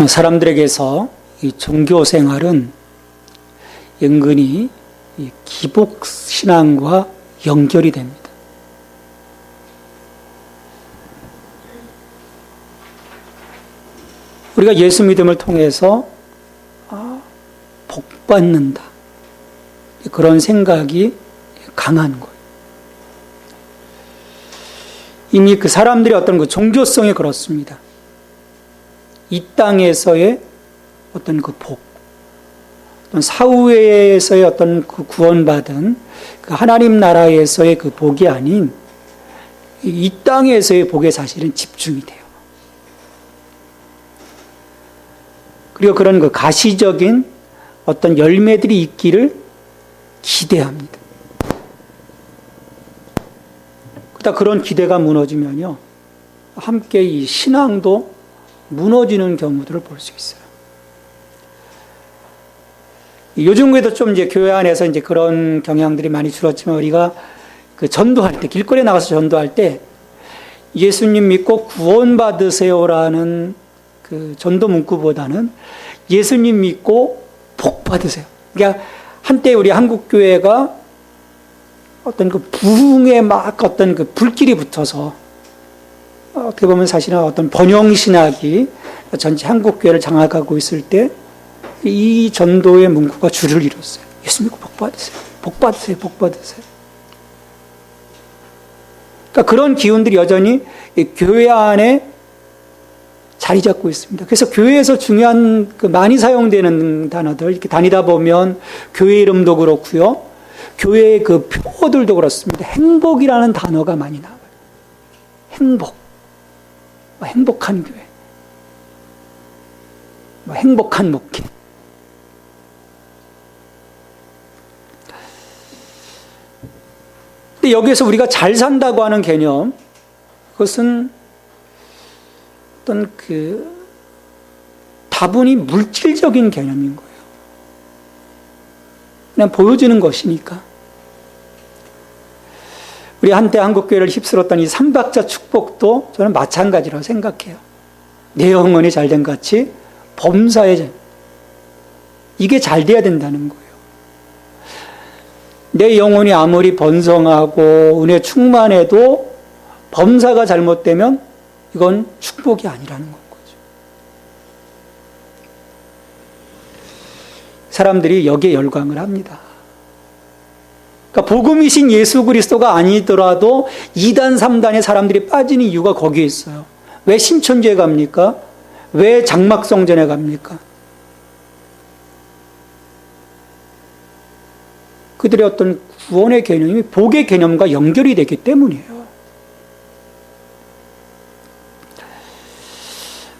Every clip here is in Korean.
사람들에게서 이 종교 생활은 은근히 이 기복신앙과 연결이 됩니다. 우리가 예수 믿음을 통해서 복받는다. 그런 생각이 강한 거예요. 이미 그 사람들의 어떤 그 종교성이 그렇습니다. 이 땅에서의 어떤 그 복, 어떤 사후에서의 어떤 그 구원받은 그 하나님 나라에서의 그 복이 아닌 이 땅에서의 복에 사실은 집중이 돼요. 그리고 그런 그 가시적인 어떤 열매들이 있기를 기대합니다. 그러다 그런 기대가 무너지면요, 함께 이 신앙도 무너지는 경우들을 볼 수 있어요. 요즘에도 좀 이제 교회 안에서 이제 그런 경향들이 많이 줄었지만, 우리가 그 전도할 때, 길거리에 나가서 전도할 때 예수님 믿고 구원받으세요라는 그 전도 문구보다는 예수님 믿고 복 받으세요. 그러니까 한때 우리 한국 교회가 어떤 그 부흥에 막 어떤 그 불길이 붙어서 어떻게 보면 사실은 어떤 번영신학이 전체 한국 교회를 장악하고 있을 때 이 전도의 문구가 줄을 이뤘어요. 예수 믿고 복 받으세요. 복 받으세요. 복 받으세요. 그러니까 그런 기운들이 여전히 교회 안에 자리 잡고 있습니다. 그래서 교회에서 중요한 그 많이 사용되는 단어들, 이렇게 다니다 보면 교회 이름도 그렇고요, 교회의 그 표어들도 그렇습니다. 행복이라는 단어가 많이 나와요. 행복, 행복한 교회, 행복한 목회. 근데 여기에서 우리가 잘 산다고 하는 개념, 그것은 어떤 그 다분히 물질적인 개념인 거예요. 그냥 보여지는 것이니까. 우리 한때 한국교회를 휩쓸었던 이 삼박자 축복도 저는 마찬가지라고 생각해요. 내 영혼이 잘된 같이 범사에 이게 잘 돼야 된다는 거예요. 내 영혼이 아무리 번성하고 은혜 충만해도 범사가 잘못되면 이건 축복이 아니라는 거죠. 사람들이 여기에 열광을 합니다. 그러니까 복음이신 예수 그리스도가 아니더라도 2단, 3단의 사람들이 빠지는 이유가 거기에 있어요. 왜 신천지에 갑니까? 왜 장막성전에 갑니까? 그들의 어떤 구원의 개념이 복의 개념과 연결이 되기 때문이에요.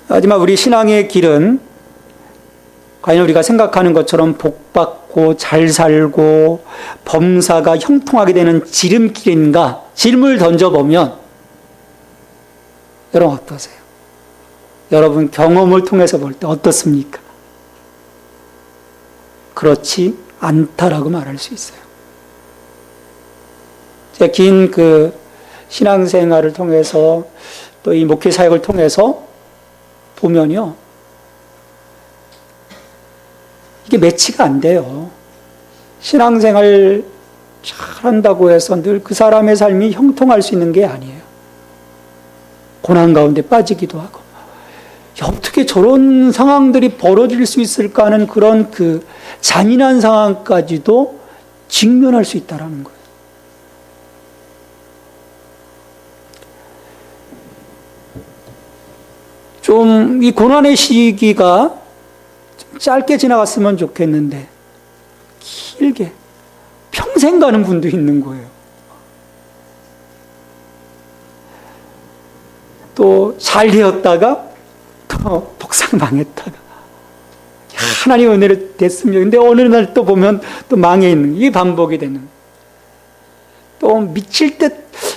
하지만 우리 신앙의 길은 과연 우리가 생각하는 것처럼 복받고 잘 살고 범사가 형통하게 되는 지름길인가? 질문을 던져보면 여러분 어떠세요? 여러분 경험을 통해서 볼 때 어떻습니까? 그렇지 않다라고 말할 수 있어요. 제가 긴 그 신앙생활을 통해서 또 이 목회 사역을 통해서 보면요, 이게 매치가 안 돼요. 신앙생활 잘한다고 해서 늘 그 사람의 삶이 형통할 수 있는 게 아니에요. 고난 가운데 빠지기도 하고, 어떻게 저런 상황들이 벌어질 수 있을까 하는 그런 그 잔인한 상황까지도 직면할 수 있다는 거예요. 좀 이 고난의 시기가 좀 짧게 지나갔으면 좋겠는데 길게 평생 가는 분도 있는 거예요. 또 잘 되었다가 또 복상 망했다가 하나님 은혜를 됐습니다. 근데 어느 날 또 보면 또 망해 있는, 이게 반복이 되는, 또 미칠 때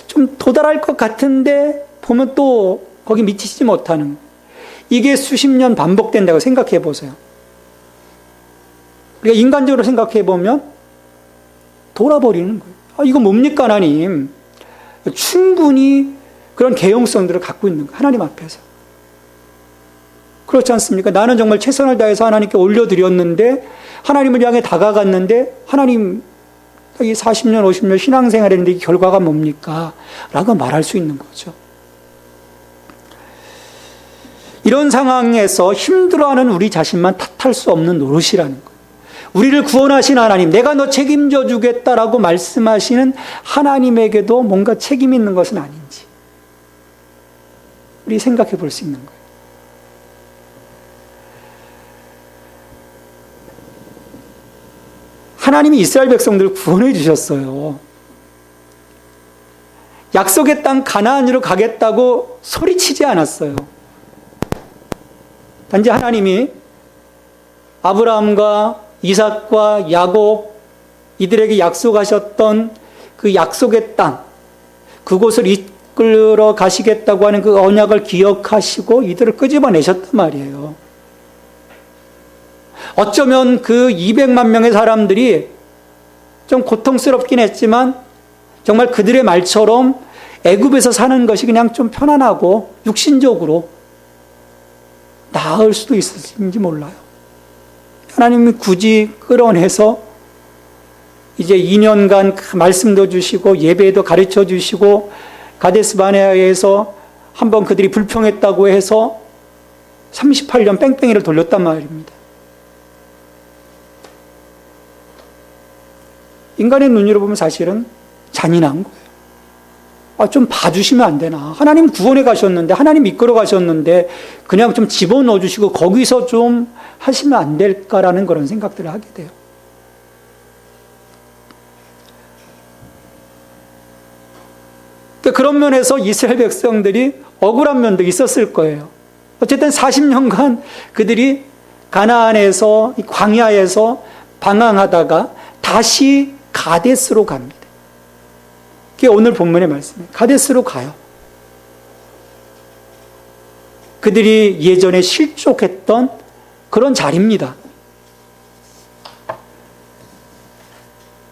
좀 도달할 것 같은데 보면 또 거기 미치지 못하는, 이게 수십 년 반복된다고 생각해 보세요. 우리가 인간적으로 생각해 보면 돌아버리는 거예요. 이거 뭡니까 하나님? 충분히 그런 개용성들을 갖고 있는 거예요, 하나님 앞에서. 그렇지 않습니까? 나는 정말 최선을 다해서 하나님께 올려드렸는데, 하나님을 향해 다가갔는데, 하나님, 이 40년, 50년 신앙생활 했는데 이 결과가 뭡니까? 라고 말할 수 있는 거죠. 이런 상황에서 힘들어하는 우리 자신만 탓할 수 없는 노릇이라는 거예요. 우리를 구원하신 하나님, 내가 너 책임져 주겠다라고 말씀하시는 하나님에게도 뭔가 책임 있는 것은 아닌지 우리 생각해 볼 수 있는 거예요. 하나님이 이스라엘 백성들을 구원해 주셨어요. 약속의 땅 가나안으로 가겠다고 소리치지 않았어요. 단지 하나님이 아브라함과 이삭과 야곱 이들에게 약속하셨던 그 약속의 땅, 그곳을 이끌어 가시겠다고 하는 그 언약을 기억하시고 이들을 끄집어내셨단 말이에요. 어쩌면 그 200만 명의 사람들이 좀 고통스럽긴 했지만 정말 그들의 말처럼 애굽에서 사는 것이 그냥 좀 편안하고 육신적으로 나을 수도 있을지 몰라요. 하나님이 굳이 끌어내서 이제 2년간 말씀도 주시고 예배도 가르쳐 주시고 가데스 바네아에서 한번 그들이 불평했다고 해서 38년 뺑뺑이를 돌렸단 말입니다. 인간의 눈으로 보면 사실은 잔인한 거예요. 좀 봐주시면 안 되나. 하나님 구원해 가셨는데, 하나님 이끌어 가셨는데 그냥 좀 집어넣어 주시고 거기서 좀 하시면 안 될까라는 그런 생각들을 하게 돼요. 그런 면에서 이스라엘 백성들이 억울한 면도 있었을 거예요. 어쨌든 40년간 그들이 가나안에서, 광야에서 방황하다가 다시 가데스로 갑니다. 그게 오늘 본문의 말씀이에요. 가데스로 가요. 그들이 예전에 실족했던 그런 자리입니다.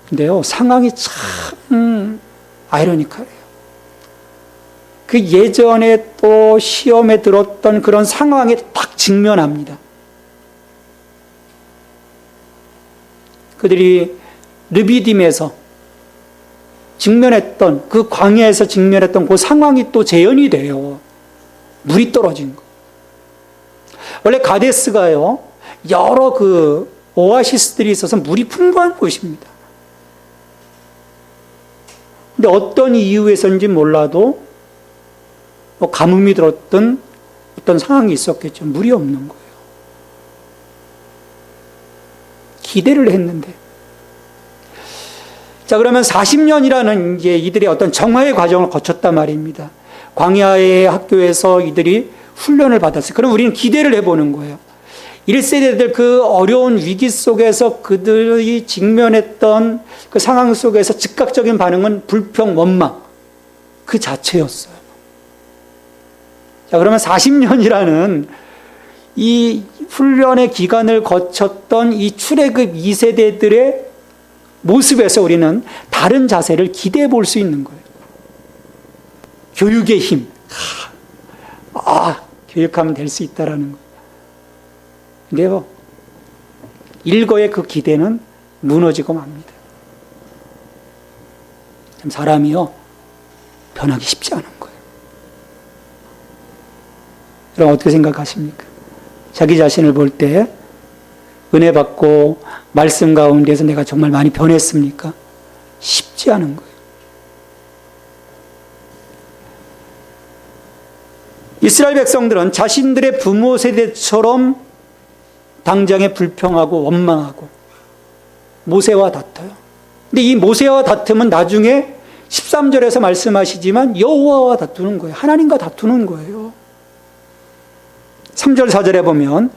근데요, 상황이 참 아이러니컬해요. 그 예전에 또 시험에 들었던 그런 상황에 딱 직면합니다. 그들이 르비딤에서 직면했던, 그 광야에서 직면했던 그 상황이 또 재현이 돼요. 물이 떨어진 거. 원래 가데스가요, 여러 그 오아시스들이 있어서 물이 풍부한 곳입니다. 근데 어떤 이유에서인지 몰라도 뭐 가뭄이 들었던 어떤 상황이 있었겠죠. 물이 없는 거예요. 기대를 했는데. 자, 그러면 40년이라는 이제 이들의 어떤 정화의 과정을 거쳤단 말입니다. 광야의 학교에서 이들이 훈련을 받았어요. 그럼 우리는 기대를 해보는 거예요. 1세대들 그 어려운 위기 속에서 그들이 직면했던 그 상황 속에서 즉각적인 반응은 불평, 원망 그 자체였어요. 자, 그러면 40년이라는 이 훈련의 기간을 거쳤던 이 출애굽 2세대들의 모습에서 우리는 다른 자세를 기대해 볼 수 있는 거예요. 교육의 힘. 교육하면 될 수 있다라는 거예요. 근데요, 일거의 그 기대는 무너지고 맙니다. 참 사람이요, 변하기 쉽지 않은 거예요. 여러분 어떻게 생각하십니까? 자기 자신을 볼 때 은혜 받고 말씀 가운데서 내가 정말 많이 변했습니까? 쉽지 않은 거예요. 이스라엘 백성들은 자신들의 부모 세대처럼 당장에 불평하고 원망하고 모세와 다퉈요. 근데 이 모세와 다툼은 나중에 13절에서 말씀하시지만 여호와와 다투는 거예요. 하나님과 다투는 거예요. 3절 4절에 보면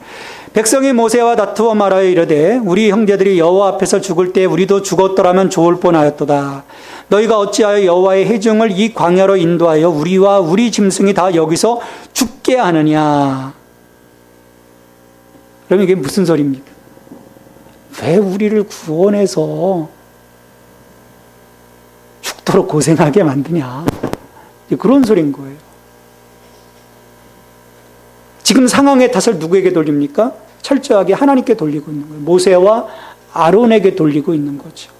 백성이 모세와 다투어 말하여 이르되 우리 형제들이 여호와 앞에서 죽을 때 우리도 죽었더라면 좋을 뻔하였도다. 너희가 어찌하여 여호와의 회중을 이 광야로 인도하여 우리와 우리 짐승이 다 여기서 죽게 하느냐. 그럼 이게 무슨 소리입니까? 왜 우리를 구원해서 죽도록 고생하게 만드냐. 그런 소리인 거예요. 지금 모든 상황의 탓을 누구에게 돌립니까? 철저하게 하나님께 돌리고 있는 거예요. 모세와 아론에게 돌리고 있는 거죠.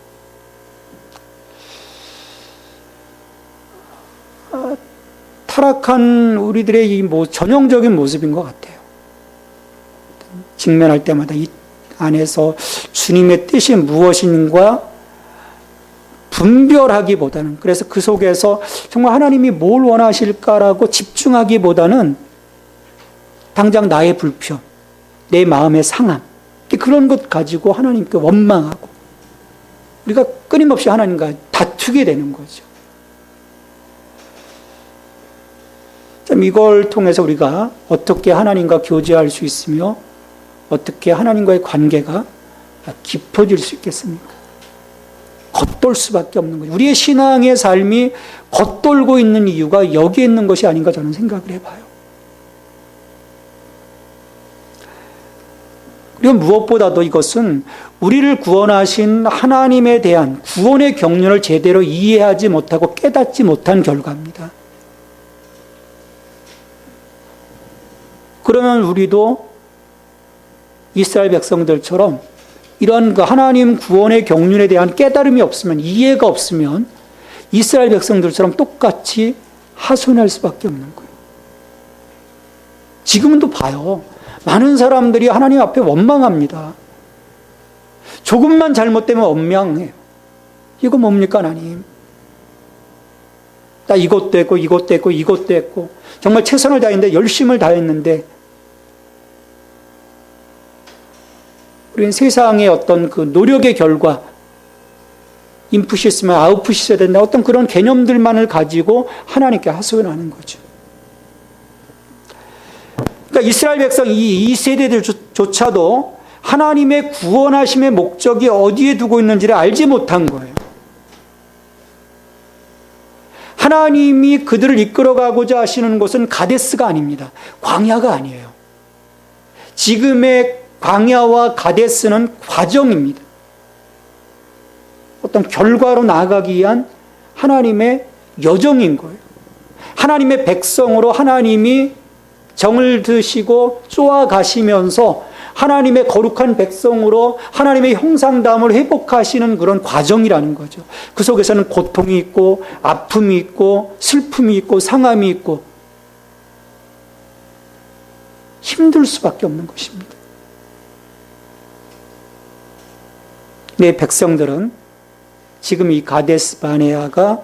타락한 우리들의 이 전형적인 모습인 것 같아요. 직면할 때마다 이 안에서 주님의 뜻이 무엇인가 분별하기보다는, 그래서 그 속에서 정말 하나님이 뭘 원하실까라고 집중하기보다는 당장 나의 불편, 내 마음의 상함, 그런 것 가지고 하나님께 원망하고 우리가 끊임없이 하나님과 다투게 되는 거죠. 참 이걸 통해서 우리가 어떻게 하나님과 교제할 수 있으며 어떻게 하나님과의 관계가 깊어질 수 있겠습니까? 겉돌 수밖에 없는 거죠. 우리의 신앙의 삶이 겉돌고 있는 이유가 여기에 있는 것이 아닌가 저는 생각을 해봐요. 그리고 무엇보다도 이것은 우리를 구원하신 하나님에 대한 구원의 경륜을 제대로 이해하지 못하고 깨닫지 못한 결과입니다. 그러면 우리도 이스라엘 백성들처럼 이런 그 하나님 구원의 경륜에 대한 깨달음이 없으면, 이해가 없으면 이스라엘 백성들처럼 똑같이 하소연할 수밖에 없는 거예요. 지금은 또 봐요. 많은 사람들이 하나님 앞에 원망합니다. 조금만 잘못되면 원망해요. 이거 뭡니까 하나님? 나 이것도 했고 이것도 했고 이것도 했고 정말 최선을 다했는데, 열심을 다했는데, 우리는 세상의 어떤 그 노력의 결과, 인풋이 있으면 아웃풋이 있어야 된다, 어떤 그런 개념들만을 가지고 하나님께 하소연하는 거죠. 그러니까 이스라엘 백성 이 세대들조차도 하나님의 구원하심의 목적이 어디에 두고 있는지를 알지 못한 거예요. 하나님이 그들을 이끌어가고자 하시는 곳은 가데스가 아닙니다. 광야가 아니에요. 지금의 광야와 가데스는 과정입니다. 어떤 결과로 나아가기 위한 하나님의 여정인 거예요. 하나님의 백성으로 하나님이 정을 드시고 쪼아 가시면서 하나님의 거룩한 백성으로 하나님의 형상담을 회복하시는 그런 과정이라는 거죠. 그 속에서는 고통이 있고 아픔이 있고 슬픔이 있고 상함이 있고 힘들 수밖에 없는 것입니다. 내 백성들은 지금 이 가데스 바네아가,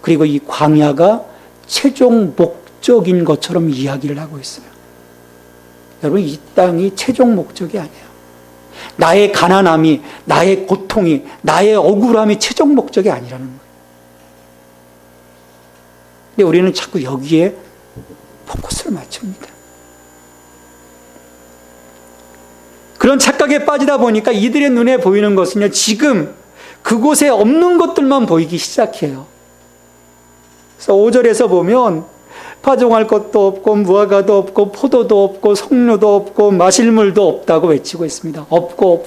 그리고 이 광야가 최종 목적인 것처럼 이야기를 하고 있어요. 여러분, 이 땅이 최종 목적이 아니에요. 나의 가난함이, 나의 고통이, 나의 억울함이 최종 목적이 아니라는 거예요. 근데 우리는 자꾸 여기에 포커스를 맞춥니다. 그런 착각에 빠지다 보니까 이들의 눈에 보이는 것은요, 지금 그곳에 없는 것들만 보이기 시작해요. 그래서 5절에서 보면 파종할 것도 없고 무화과도 없고 포도도 없고 석류도 없고 마실 물도 없다고 외치고 있습니다. 없고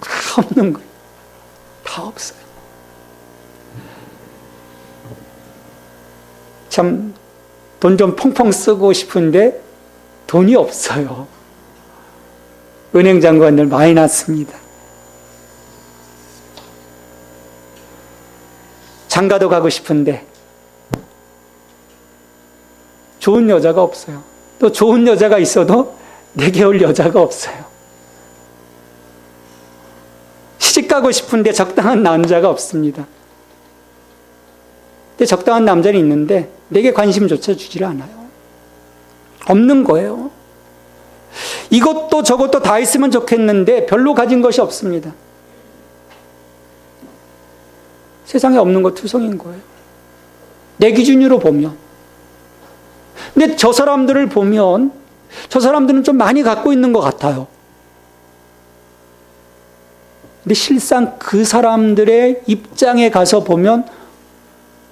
다 없는 거예요. 다 없어요. 참 돈 좀 펑펑 쓰고 싶은데 돈이 없어요. 은행 잔고가 많이 났습니다. 장가도 가고 싶은데 좋은 여자가 없어요. 또 좋은 여자가 있어도 내게 올 여자가 없어요. 시집 가고 싶은데 적당한 남자가 없습니다. 근데 적당한 남자는 있는데 내게 관심조차 주지를 않아요. 없는 거예요. 이것도 저것도 다 있으면 좋겠는데 별로 가진 것이 없습니다. 세상에 없는 것 투성인 거예요. 내 기준으로 보면. 근데 저 사람들을 보면 저 사람들은 좀 많이 갖고 있는 것 같아요. 근데 실상 그 사람들의 입장에 가서 보면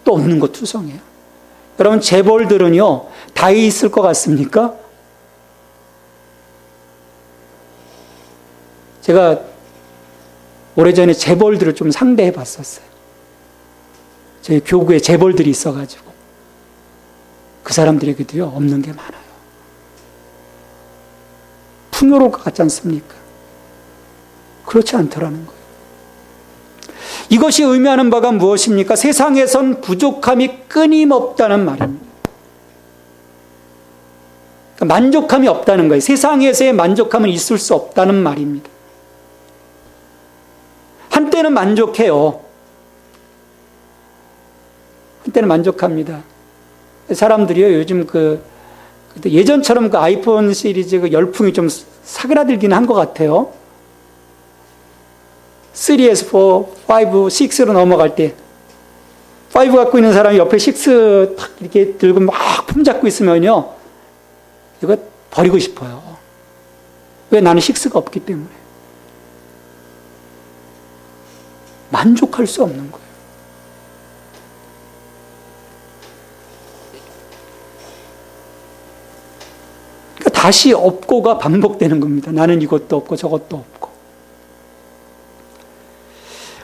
또 없는 것 투성이에요. 여러분, 재벌들은요 다 있을 것 같습니까? 제가 오래전에 재벌들을 좀 상대해 봤었어요. 저희 교구에 재벌들이 있어가지고 그 사람들에게도요 없는 게 많아요. 풍요로울 것 같지 않습니까? 그렇지 않더라는 거예요. 이것이 의미하는 바가 무엇입니까? 세상에선 부족함이 끊임없다는 말입니다. 그러니까 만족함이 없다는 거예요. 세상에서의 만족함은 있을 수 없다는 말입니다. 한때는 만족해요. 한때는 만족합니다. 사람들이요, 요즘 예전처럼 그 아이폰 시리즈 그 열풍이 좀 사그라들기는 한 것 같아요. 3에서 4, 5, 6로 넘어갈 때 5 갖고 있는 사람이 옆에 6 탁 이렇게 들고 막 품잡고 있으면요, 이거 버리고 싶어요. 왜? 나는 6가 없기 때문에. 만족할 수 없는 거예요. 그러니까 다시 없고가 반복되는 겁니다. 나는 이것도 없고 저것도 없고.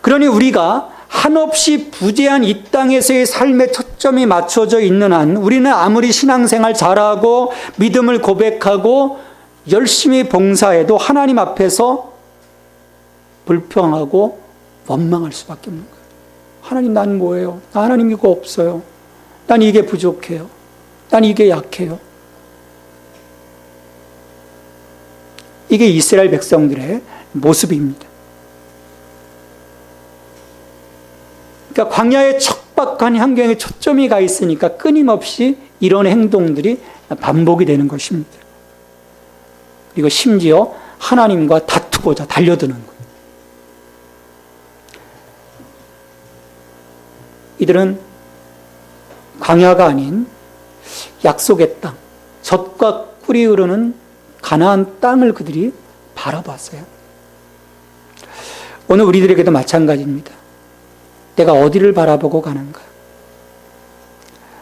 그러니 우리가 한없이 부재한 이 땅에서의 삶의 초점이 맞춰져 있는 한 우리는 아무리 신앙생활 잘하고 믿음을 고백하고 열심히 봉사해도 하나님 앞에서 불평하고 원망할 수밖에 없는 거예요. 하나님, 난 뭐예요? 나 하나님 이거 없어요. 난 이게 부족해요. 난 이게 약해요. 이게 이스라엘 백성들의 모습입니다. 그러니까 광야의 척박한 환경에 초점이 가 있으니까 끊임없이 이런 행동들이 반복이 되는 것입니다. 그리고 심지어 하나님과 다투고자 달려드는 거예요. 이들은 광야가 아닌 약속의 땅, 젖과 꿀이 흐르는 가나안 땅을 그들이 바라봤어요. 오늘 우리들에게도 마찬가지입니다. 내가 어디를 바라보고 가는가?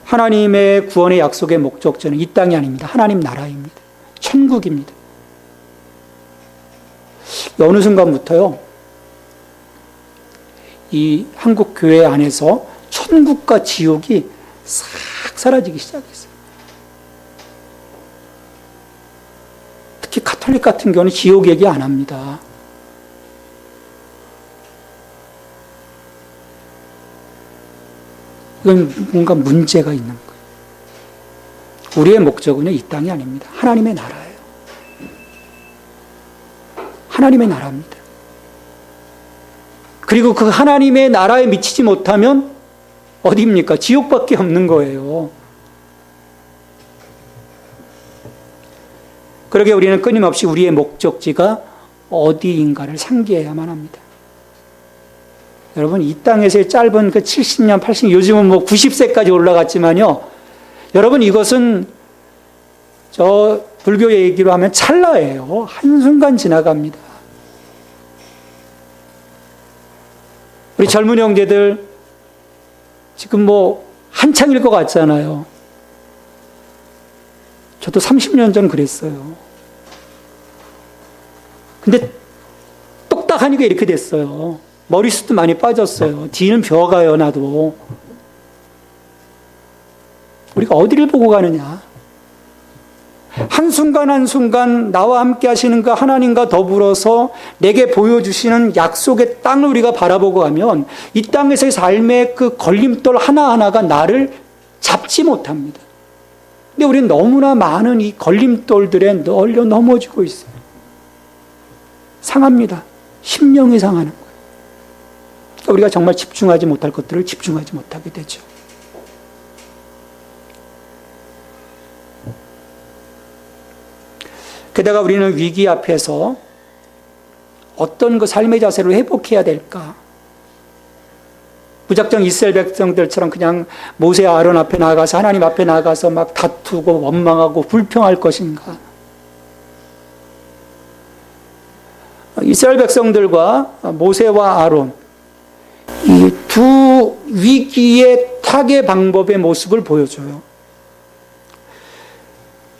하나님의 구원의 약속의 목적지는 이 땅이 아닙니다. 하나님 나라입니다. 천국입니다. 어느 순간부터요, 이 한국 교회 안에서 천국과 지옥이 싹 사라지기 시작했어요. 특히 가톨릭 같은 경우는 지옥 얘기 안 합니다. 이건 뭔가 문제가 있는 거예요. 우리의 목적은요, 이 땅이 아닙니다. 하나님의 나라예요. 하나님의 나라입니다. 그리고 그 하나님의 나라에 미치지 못하면 어디입니까? 지옥밖에 없는 거예요. 그러게 우리는 끊임없이 우리의 목적지가 어디인가를 상기해야만 합니다. 여러분, 이 땅에서의 짧은 그 70년, 80년, 요즘은 뭐 90세까지 올라갔지만요, 여러분, 이것은 저 불교 얘기로 하면 찰나예요. 한순간 지나갑니다. 우리 젊은 형제들 지금 뭐 한창일 것 같잖아요. 저도 30년 전 그랬어요. 근데 똑딱하니까 이렇게 됐어요. 머리숱도 많이 빠졌어요. 뒤는 벼가요, 나도. 우리가 어디를 보고 가느냐? 한순간 한순간 나와 함께 하시는 그 하나님과 더불어서 내게 보여주시는 약속의 땅을 우리가 바라보고 가면 이 땅에서의 삶의 그 걸림돌 하나하나가 나를 잡지 못합니다. 근데 우리는 너무나 많은 이 걸림돌들에 널려 넘어지고 있어요. 상합니다. 심령이 상하는 거예요. 그러니까 우리가 정말 집중하지 못할 것들을 집중하지 못하게 되죠. 게다가 우리는 위기 앞에서 어떤 그 삶의 자세를 회복해야 될까? 무작정 이스라엘 백성들처럼 그냥 모세 아론 앞에 나가서 하나님 앞에 나가서 막 다투고 원망하고 불평할 것인가? 이스라엘 백성들과 모세와 아론, 이 두 위기의 타개 방법의 모습을 보여줘요.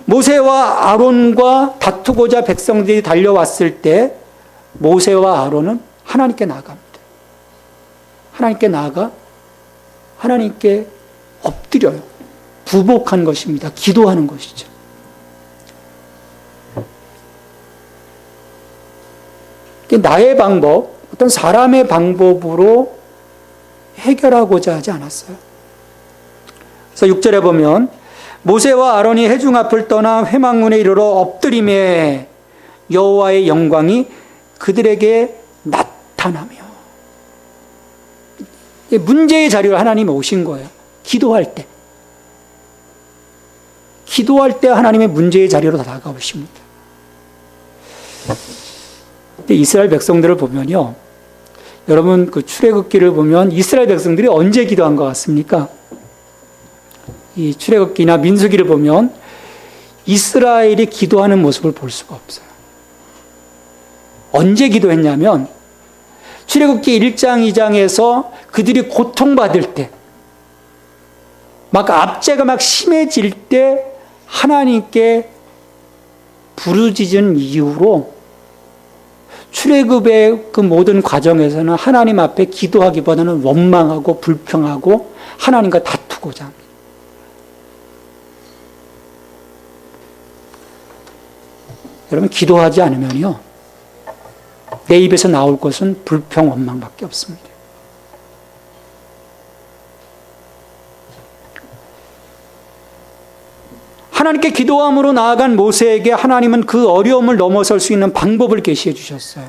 모세와 아론과 다투고자 백성들이 달려왔을 때 모세와 아론은 하나님께 나아갑니다. 하나님께 나아가 하나님께 엎드려요. 부복한 것입니다. 기도하는 것이죠. 나의 방법, 어떤 사람의 방법으로 해결하고자 하지 않았어요. 그래서 6절에 보면 모세와 아론이 회중 앞을 떠나 회막문에 이르러 엎드림에 여호와의 영광이 그들에게 나타나며, 문제의 자리로 하나님이 오신 거예요. 기도할 때. 기도할 때 하나님의 문제의 자리로 다가오십니다. 이스라엘 백성들을 보면요, 여러분 그 출애굽기를 보면 이스라엘 백성들이 언제 기도한 것 같습니까? 이 출애굽기나 민수기를 보면 이스라엘이 기도하는 모습을 볼 수가 없어요. 언제 기도했냐면 출애굽기 1장 2장에서 그들이 고통받을 때, 막 압제가 막 심해질 때 하나님께 부르짖은 이후로 출애굽의 그 모든 과정에서는 하나님 앞에 기도하기보다는 원망하고 불평하고 하나님과 다투고자 합니다. 여러분, 기도하지 않으면요, 내 입에서 나올 것은 불평, 원망밖에 없습니다. 하나님께 기도함으로 나아간 모세에게 하나님은 그 어려움을 넘어설 수 있는 방법을 계시해 주셨어요.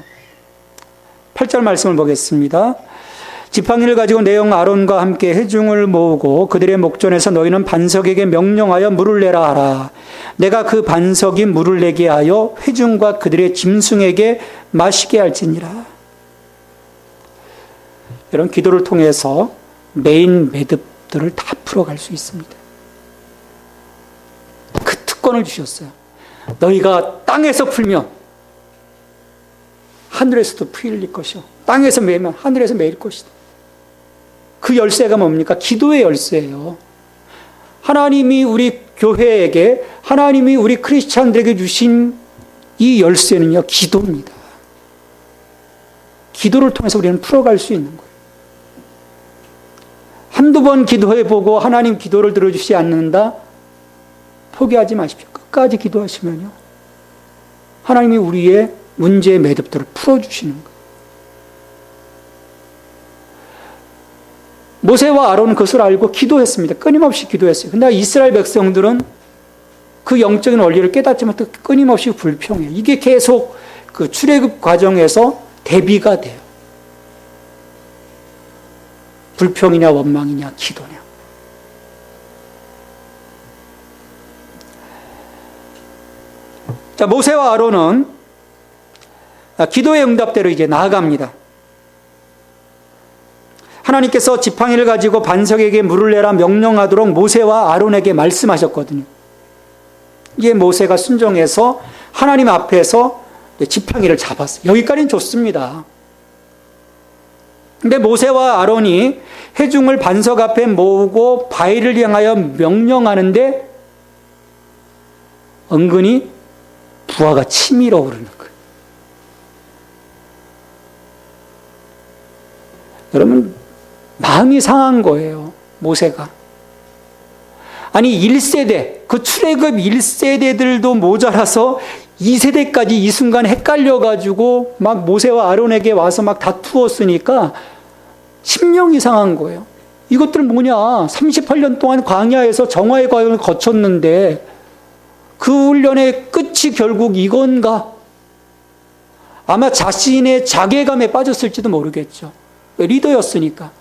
8절 말씀을 보겠습니다. 지팡이를 가지고 내 형 아론과 함께 회중을 모으고 그들의 목전에서 너희는 반석에게 명령하여 물을 내라 하라. 내가 그 반석이 물을 내게 하여 회중과 그들의 짐승에게 마시게 할지니라. 여러분, 기도를 통해서 메인 매듭들을 다 풀어갈 수 있습니다. 그 특권을 주셨어요. 너희가 땅에서 풀면 하늘에서도 풀릴 것이요, 땅에서 매면 하늘에서 매일 것이다. 그 열쇠가 뭡니까? 기도의 열쇠예요. 하나님이 우리 교회에게, 하나님이 우리 크리스찬들에게 주신 이 열쇠는요, 기도입니다. 기도를 통해서 우리는 풀어갈 수 있는 거예요. 한두 번 기도해보고 하나님 기도를 들어주시지 않는다? 포기하지 마십시오. 끝까지 기도하시면요, 하나님이 우리의 문제의 매듭들을 풀어주시는 거예요. 모세와 아론은 그것을 알고 기도했습니다. 끊임없이 기도했어요. 근데 이스라엘 백성들은 그 영적인 원리를 깨닫지 못해 끊임없이 불평해요. 이게 계속 그 출애굽 과정에서 대비가 돼요. 불평이냐 원망이냐 기도냐. 자, 모세와 아론은 기도의 응답대로 이제 나아갑니다. 하나님께서 지팡이를 가지고 반석에게 물을 내라 명령하도록 모세와 아론에게 말씀하셨거든요. 이게 모세가 순종해서 하나님 앞에서 지팡이를 잡았어요. 여기까지는 좋습니다. 근데 모세와 아론이 회중을 반석 앞에 모으고 바위를 향하여 명령하는데 은근히 부하가 치밀어 오르는 거예요. 여러분, 마음이 상한 거예요, 모세가. 아니, 1세대, 그 출애굽 1세대들도 모자라서 2세대까지 이 순간 헷갈려가지고 막 모세와 아론에게 와서 막 다투었으니까 심령이 상한 거예요. 이것들 뭐냐, 38년 동안 광야에서 정화의 과정을 거쳤는데 그 훈련의 끝이 결국 이건가? 아마 자신의 자괴감에 빠졌을지도 모르겠죠. 리더였으니까.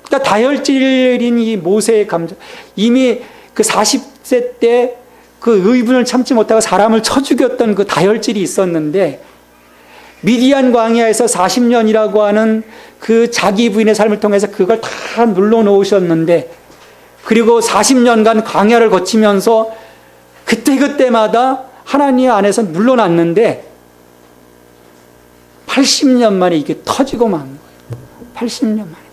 그러니까 다혈질인 이 모세의 감정, 이미 그 40세 때 그 의분을 참지 못하고 사람을 쳐 죽였던 그 다혈질이 있었는데, 미디안 광야에서 40년이라고 하는 그 자기 부인의 삶을 통해서 그걸 다 눌러놓으셨는데, 그리고 40년간 광야를 거치면서 그때그때마다 하나님 안에서 물러났는데 80년 만에 이게 터지고 만 거예요. 80년 만에.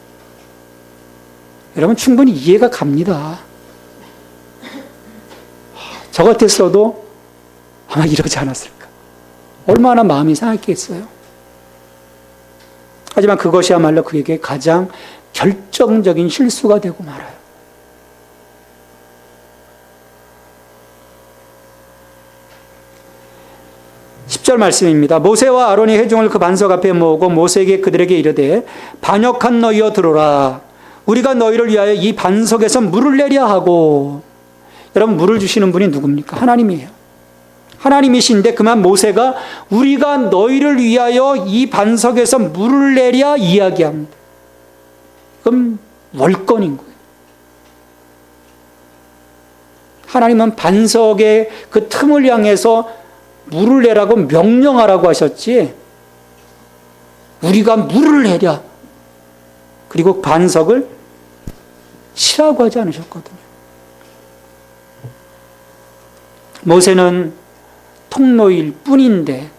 여러분, 충분히 이해가 갑니다. 저 같았어도 아마 이러지 않았을까. 얼마나 마음이 상했겠어요. 하지만 그것이야말로 그에게 가장 결정적인 실수가 되고 말아요. 10절 말씀입니다. 모세와 아론이 회중을 그 반석 앞에 모으고 모세에게 그들에게 이르되 반역한 너희여 들어라. 우리가 너희를 위하여 이 반석에서 물을 내려 하고. 여러분, 물을 주시는 분이 누굽니까? 하나님이에요. 하나님이신데 그만 모세가 우리가 너희를 위하여 이 반석에서 물을 내려 이야기합니다. 그럼 월권인 거예요. 하나님은 반석의 그 틈을 향해서 물을 내라고 명령하라고 하셨지, 우리가 물을 내랴 그리고 반석을 치라고 하지 않으셨거든요. 모세는 통로일 뿐인데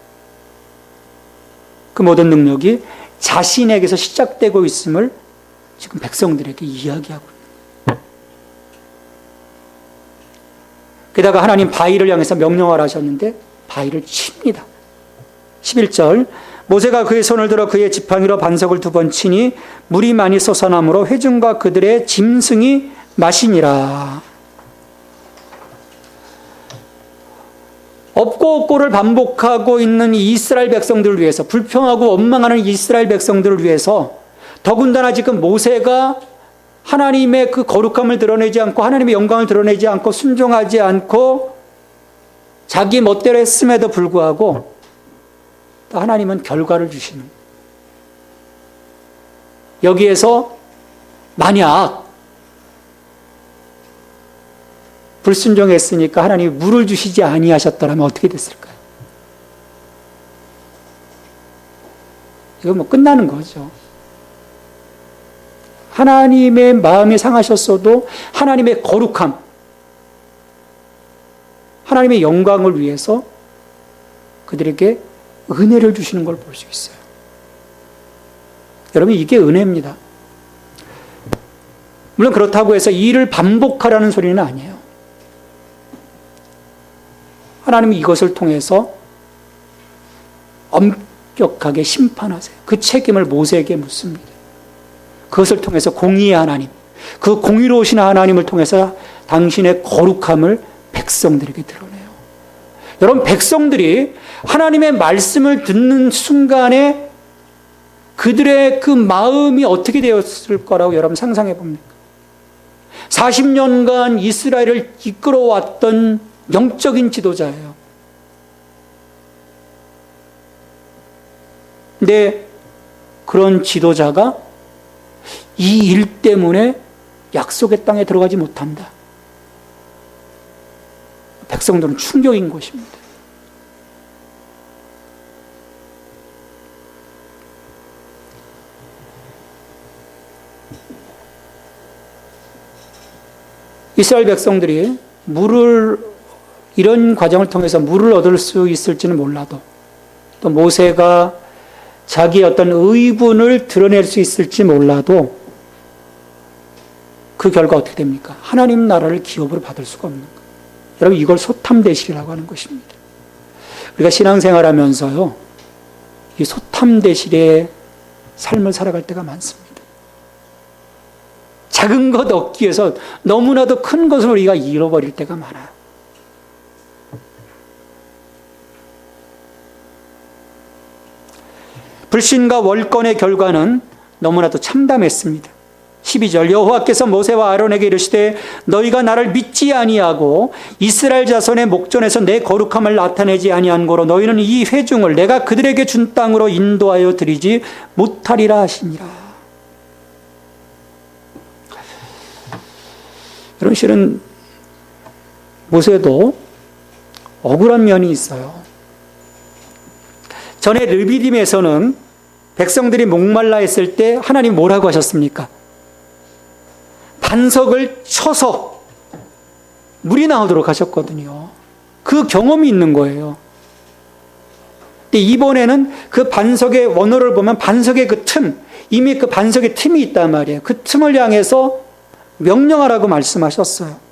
그 모든 능력이 자신에게서 시작되고 있음을 지금 백성들에게 이야기하고 있는 거예요. 게다가 하나님 바위를 향해서 명령하라 하셨는데 바위를 칩니다. 11절, 모세가 그의 손을 들어 그의 지팡이로 반석을 2번 치니 물이 많이 솟아나므로 회중과 그들의 짐승이 마시니라. 없고 없고를 반복하고 있는 이 이스라엘 백성들을 위해서, 불평하고 원망하는 이스라엘 백성들을 위해서, 더군다나 지금 모세가 하나님의 그 거룩함을 드러내지 않고 하나님의 영광을 드러내지 않고 순종하지 않고 자기 멋대로 했음에도 불구하고 또 하나님은 결과를 주시는 거예요. 여기에서 만약 불순종했으니까 하나님이 물을 주시지 아니하셨더라면 어떻게 됐을까요? 이거 뭐 끝나는 거죠. 하나님의 마음이 상하셨어도 하나님의 거룩함, 하나님의 영광을 위해서 그들에게 은혜를 주시는 걸 볼 수 있어요. 여러분, 이게 은혜입니다. 물론 그렇다고 해서 이 일을 반복하라는 소리는 아니에요. 하나님은 이것을 통해서 엄격하게 심판하세요. 그 책임을 모세에게 묻습니다. 그것을 통해서 공의의 하나님, 그 공의로우신 하나님을 통해서 당신의 거룩함을 백성들에게 드러내요. 여러분, 백성들이 하나님의 말씀을 듣는 순간에 그들의 그 마음이 어떻게 되었을 거라고 여러분 상상해 봅니까? 40년간 이스라엘을 이끌어왔던 영적인 지도자예요. 근데 그런 지도자가 이 일 때문에 약속의 땅에 들어가지 못한다. 백성들은 충격인 것입니다. 이스라엘 백성들이 이런 과정을 통해서 물을 얻을 수 있을지는 몰라도, 또 모세가 자기의 어떤 의분을 드러낼 수 있을지 몰라도 그 결과 어떻게 됩니까? 하나님 나라를 기업으로 받을 수가 없는 거예요. 여러분, 이걸 소탐대실이라고 하는 것입니다. 우리가 신앙생활 하면서요, 이 소탐대실의 삶을 살아갈 때가 많습니다. 작은 것 얻기 위해서 너무나도 큰 것을 우리가 잃어버릴 때가 많아요. 불신과 월권의 결과는 너무나도 참담했습니다. 12절, 여호와께서 모세와 아론에게 이르시되 너희가 나를 믿지 아니하고 이스라엘 자손의 목전에서 내 거룩함을 나타내지 아니한 고로 너희는 이 회중을 내가 그들에게 준 땅으로 인도하여 드리지 못하리라 하시니라. 여러분, 실은 모세도 억울한 면이 있어요. 전에 르비딤에서는 백성들이 목말라 했을 때 하나님 뭐라고 하셨습니까? 반석을 쳐서 물이 나오도록 하셨거든요. 그 경험이 있는 거예요. 근데 이번에는 그 반석의 원어를 보면 반석의 그 틈, 이미 그 반석의 틈이 있단 말이에요. 그 틈을 향해서 명령하라고 말씀하셨어요.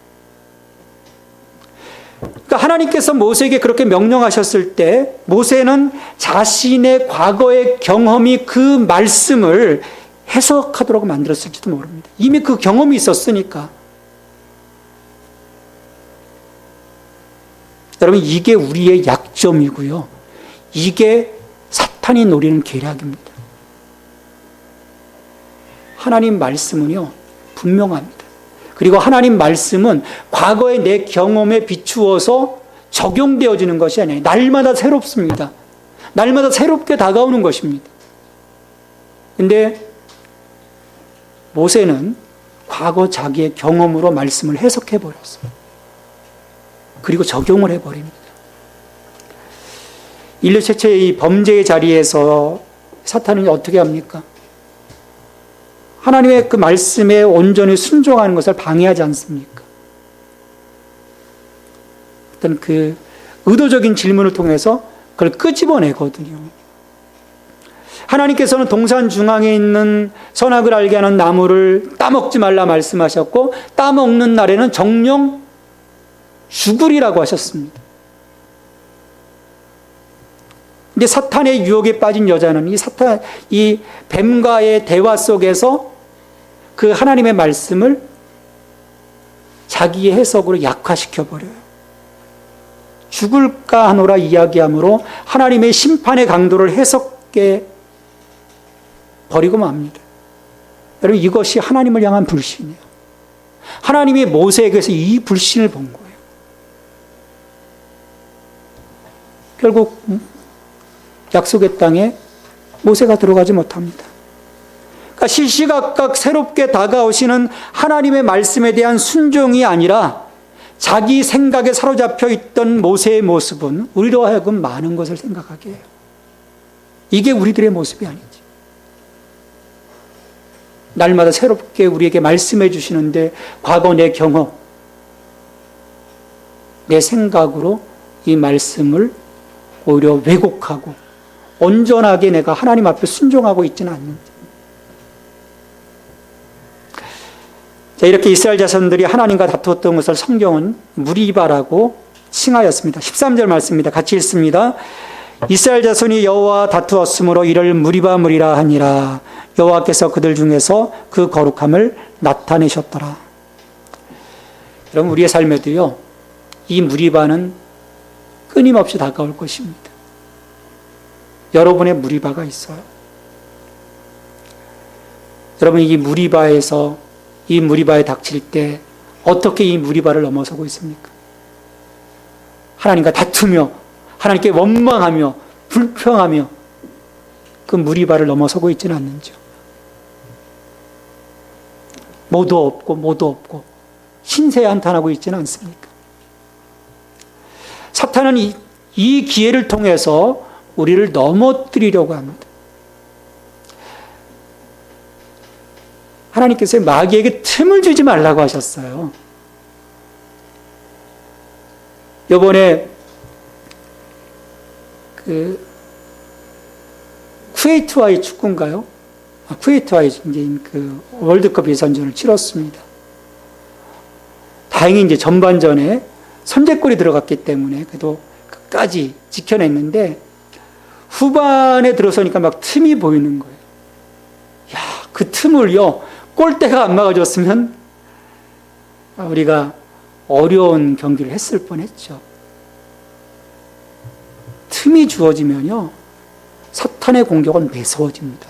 그러니까 하나님께서 모세에게 그렇게 명령하셨을 때 모세는 자신의 과거의 경험이 그 말씀을 해석하도록 만들었을지도 모릅니다. 이미 그 경험이 있었으니까. 여러분, 이게 우리의 약점이고요. 이게 사탄이 노리는 계략입니다. 하나님 말씀은요, 분명합니다. 그리고 하나님 말씀은 과거의 내 경험에 비추어서 적용되어지는 것이 아니에요. 날마다 새롭습니다. 날마다 새롭게 다가오는 것입니다. 근데 모세는 과거 자기의 경험으로 말씀을 해석해 버렸어요. 그리고 적용을 해버립니다. 인류 최초의 이 범죄의 자리에서 사탄은 어떻게 합니까? 하나님의 그 말씀에 온전히 순종하는 것을 방해하지 않습니까? 어떤 그 의도적인 질문을 통해서 그걸 끄집어내거든요. 하나님께서는 동산 중앙에 있는 선악을 알게 하는 나무를 따먹지 말라 말씀하셨고, 따먹는 날에는 정령 죽으리라고 하셨습니다. 근데 사탄의 유혹에 빠진 여자는 이 뱀과의 대화 속에서 그 하나님의 말씀을 자기의 해석으로 약화시켜 버려요. 죽을까 하노라 이야기함으로 하나님의 심판의 강도를 해석해 버리고 맙니다. 여러분, 이것이 하나님을 향한 불신이에요. 하나님이 모세에게서 이 불신을 본 거예요. 결국 약속의 땅에 모세가 들어가지 못합니다. 그러니까 시시각각 새롭게 다가오시는 하나님의 말씀에 대한 순종이 아니라 자기 생각에 사로잡혀 있던 모세의 모습은 우리로 하여금 많은 것을 생각하게 해요. 이게 우리들의 모습이 아니지. 날마다 새롭게 우리에게 말씀해 주시는데 과거 내 경험, 내 생각으로 이 말씀을 오히려 왜곡하고 온전하게 내가 하나님 앞에 순종하고 있지는 않는지. 자, 이렇게 이스라엘 자손들이 하나님과 다투었던 것을 성경은 무리바라고 칭하였습니다. 13절 말씀입니다. 같이 읽습니다. 이스라엘 자손이 여호와와 다투었으므로 이를 무리바무리라 하니라. 여호와께서 그들 중에서 그 거룩함을 나타내셨더라. 여러분, 우리의 삶에도요, 이 무리바는 끊임없이 다가올 것입니다. 여러분의 무리바가 있어요. 여러분, 이 무리바에서 이 무리바에 닥칠 때 어떻게 이 무리바를 넘어서고 있습니까? 하나님과 다투며 하나님께 원망하며 불평하며 그 무리바를 넘어서고 있지는 않는지요. 모두 없고 신세에 한탄하고 있지는 않습니까? 사탄은 이 기회를 통해서 우리를 넘어뜨리려고 합니다. 하나님께서 마귀에게 틈을 주지 말라고 하셨어요. 이번에 쿠웨이트와의 축구인가요? 쿠웨이트와의 그 월드컵 예선전을 치렀습니다. 다행히 이제 전반전에 선제골이 들어갔기 때문에 그래도 끝까지 지켜냈는데 후반에 들어서니까 막 틈이 보이는 거예요. 야, 그 틈을요, 골대가 안 막아줬으면 우리가 어려운 경기를 했을 뻔했죠. 틈이 주어지면요, 사탄의 공격은 매서워집니다.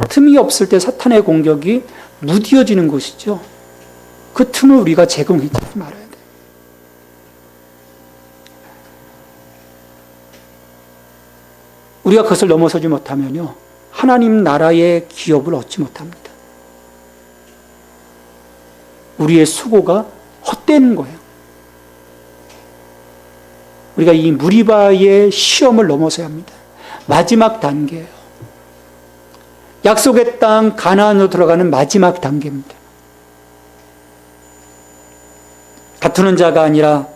틈이 없을 때 사탄의 공격이 무디어지는 것이죠. 그 틈을 우리가 제공하지 말아야 돼요. 우리가 그것을 넘어서지 못하면요, 하나님 나라의 기업을 얻지 못합니다. 우리의 수고가 헛되는 거예요. 우리가 이 무리바의 시험을 넘어서야 합니다. 마지막 단계예요. 약속의 땅 가나안으로 들어가는 마지막 단계입니다. 다투는 자가 아니라,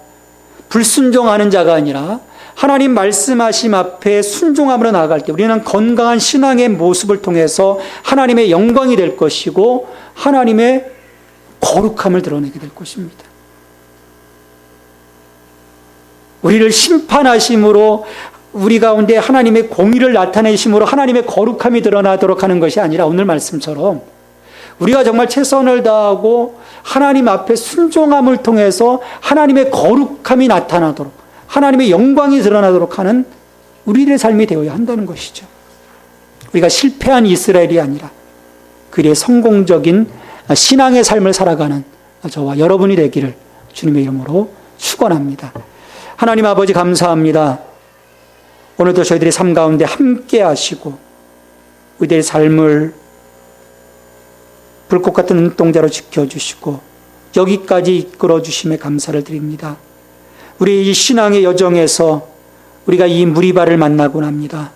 불순종하는 자가 아니라 하나님 말씀하심 앞에 순종함으로 나아갈 때 우리는 건강한 신앙의 모습을 통해서 하나님의 영광이 될 것이고 하나님의 거룩함을 드러내게 될 것입니다. 우리를 심판하심으로 우리 가운데 하나님의 공의를 나타내심으로 하나님의 거룩함이 드러나도록 하는 것이 아니라 오늘 말씀처럼 우리가 정말 최선을 다하고 하나님 앞에 순종함을 통해서 하나님의 거룩함이 나타나도록, 하나님의 영광이 드러나도록 하는 우리들의 삶이 되어야 한다는 것이죠. 우리가 실패한 이스라엘이 아니라 그의 성공적인 신앙의 삶을 살아가는 저와 여러분이 되기를 주님의 이름으로 축원합니다. 하나님 아버지 감사합니다. 오늘도 저희들의 삶 가운데 함께 하시고 우리들의 삶을 불꽃 같은 눈동자로 지켜주시고 여기까지 이끌어 주심에 감사를 드립니다. 우리 이 신앙의 여정에서 우리가 이 무리바를 만나곤 합니다.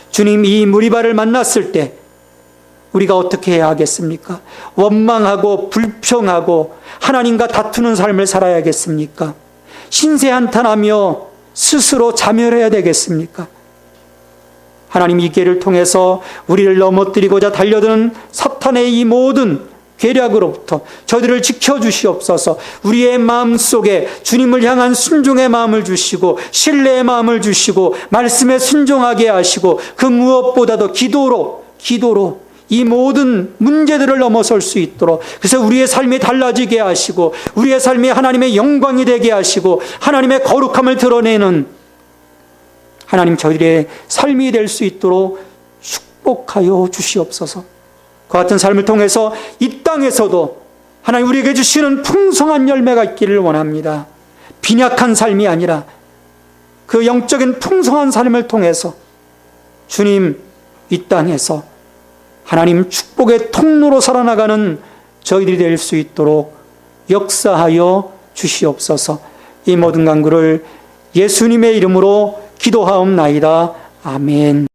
주님, 이 무리바를 만났을 때 우리가 어떻게 해야 하겠습니까? 원망하고 불평하고 하나님과 다투는 삶을 살아야겠습니까? 신세한탄하며 스스로 자멸해야 되겠습니까? 하나님, 이 기회를 통해서 우리를 넘어뜨리고자 달려드는 사탄의 이 모든 괴략으로부터 저희들을 지켜주시옵소서. 우리의 마음속에 주님을 향한 순종의 마음을 주시고 신뢰의 마음을 주시고 말씀에 순종하게 하시고 그 무엇보다도 기도로 이 모든 문제들을 넘어설 수 있도록, 그래서 우리의 삶이 달라지게 하시고 우리의 삶이 하나님의 영광이 되게 하시고 하나님의 거룩함을 드러내는 하나님 저희들의 삶이 될 수 있도록 축복하여 주시옵소서. 그 같은 삶을 통해서 이 땅에서도 하나님 우리에게 주시는 풍성한 열매가 있기를 원합니다. 빈약한 삶이 아니라 그 영적인 풍성한 삶을 통해서 주님 이 땅에서 하나님 축복의 통로로 살아나가는 저희들이 될 수 있도록 역사하여 주시옵소서. 이 모든 간구를 예수님의 이름으로 기도하옵나이다. 아멘.